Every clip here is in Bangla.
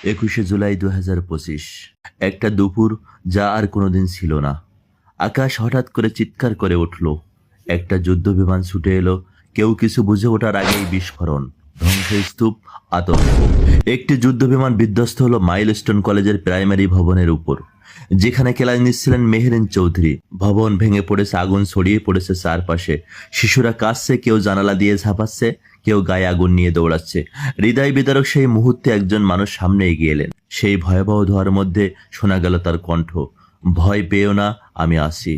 21শে জুলাই 2025। একটা দুপুর যা আর কোনোদিন ছিল না। আকাশ হঠাৎ করে চিৎকার করে উঠল। একটা যুদ্ধ বিমান ছুটে এলো। কেউ কিছু বুঝে ওঠার আগেই বিস্ফোরণ, ধ্বংসস্তূপ, আতঙ্ক। একটি যুদ্ধ বিমান বিধ্বস্ত হলো মাইলস্টোন কলেজের প্রাইমারি ভবনের উপর, যেখানে ক্লাস নিচ্ছিলেন মেহেরিন চৌধুরী। ভবন ভেঙে পড়েছে, আগুন ছড়িয়ে পড়েছে চারপাশে। শিশুরা কাঁদছে, কেউ জানালা দিয়ে ঝাঁপাচ্ছে, কেউ গায়ে আগুন নিয়ে দৌড়াচ্ছে। হৃদয় বিদারক সেই মুহূর্তে একজন মানুষ সামনে এগিয়ে এলেন। সেই ভয়াবহ ধোঁয়ার মধ্যে শোনা গেল তার কণ্ঠ, ভয় পেও না, আমি আসি।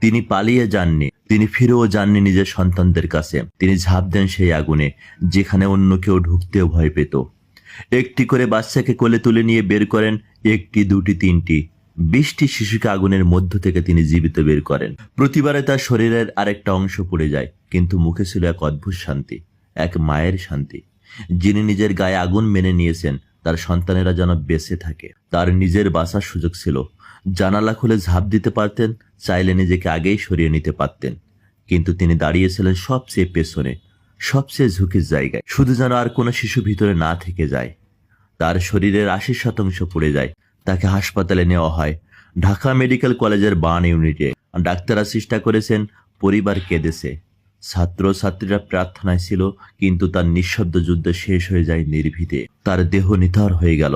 তিনি পালিয়ে যাননি, তিনি ফিরেও যাননি নিজের সন্তানদের কাছে। তিনি ঝাঁপ দেন সেই আগুনে, যেখানে অন্য কেউ ঢুকতেও ভয় পেত। একটি করে বাচ্চাকে কোলে তুলে নিয়ে বের করেন, একটি, দুটি, তিনটি, 20টি শিশুকে আগুনের মধ্য থেকে তিনি জীবিত বের করেন। প্রতিবারে তার শরীরের আরেকটা অংশ পুড়ে যায়, কিন্তু মুখে ছিল এক অদ্ভুত শান্তি, এক মায়ের শান্তি। যিনি নিজের গায়ে আগুন মেনে নিয়েছেন, তার সন্তানেরা যেন বেঁচে থাকে। তার নিজের বাঁচার সুযোগ ছিল। জানালা খুলে ঝাঁপ দিতে পারতেন, চাইলে নিজেকে আগেই সরিয়ে নিতে পারতেন, কিন্তু তিনি দাঁড়িয়েছিলেন সবচেয়ে পেছনে, সবচেয়ে ঝুঁকির জায়গায়, শুধু যেন আর কোনো শিশু ভিতরে না থেকে যায়। তার শরীরের 80% পুড়ে যায়। তাকে হাসপাতালে নেওয়া হয়, ঢাকা মেডিকেল কলেজের বার্ন ইউনিটে। ডাক্তাররা চেষ্টা করেছেন, পরিবার কেঁদেছে, ছাত্র ছাত্রীরা প্রার্থনায় ছিল, কিন্তু তার নিঃশব্দ যুদ্ধ শেষ হয়ে যায় নির্ভীতে। তার দেহ নিথর হয়ে গেল,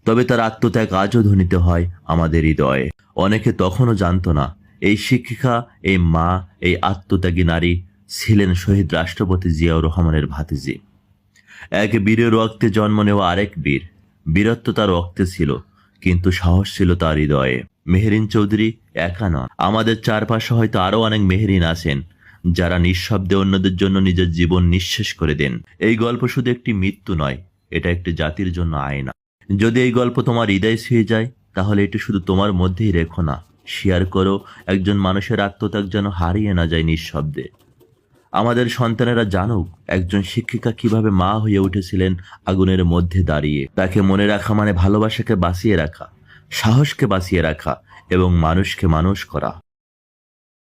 তবে তার আত্মত্যাগ আজও ধ্বনিত হয় আমাদের হৃদয়ে। অনেকে তখনও জানতো না, এই শিক্ষিকা, এই মা, এই আত্মত্যাগী নারী ছিলেন শহীদ রাষ্ট্রপতি জিয়াউর রহমানের ভাতিজি। এক বীরের রক্তে জন্ম নেওয়া আরেক বীর। বীরত্ব তার রক্তে ছিল, কিন্তু সাহস ছিল তার হৃদয়ে। মেহেরিন চৌধুরী একা নন, আমাদের চারপাশে হয়তো আরো অনেক মেহেরিন আছেন, যারা নিঃশব্দে অন্যদের জন্য নিজের জীবন নিঃশেষ করে দেন। এই গল্প শুধু একটি মৃত্যু নয়, এটা একটি জাতির জন্য আয়না। যদি এই গল্প তোমার হৃদয় ছুঁয়ে যায়, তাহলে এটি শুধু তোমার মধ্যেই রেখো না, শেয়ার করো। একজন মানুষের আত্মত্যাগ যেন হারিয়ে না যায় নিঃশব্দে। আমাদের সন্তানেরা জানুক একজন শিক্ষিকা কিভাবে মা হয়ে উঠেছিলেন আগুনের মধ্যে দাঁড়িয়ে। তাকে মনে রাখা মানে ভালোবাসাকে বাঁচিয়ে রাখা, সাহসকে বাঁচিয়ে রাখা এবং মানুষকে মানুষ করা।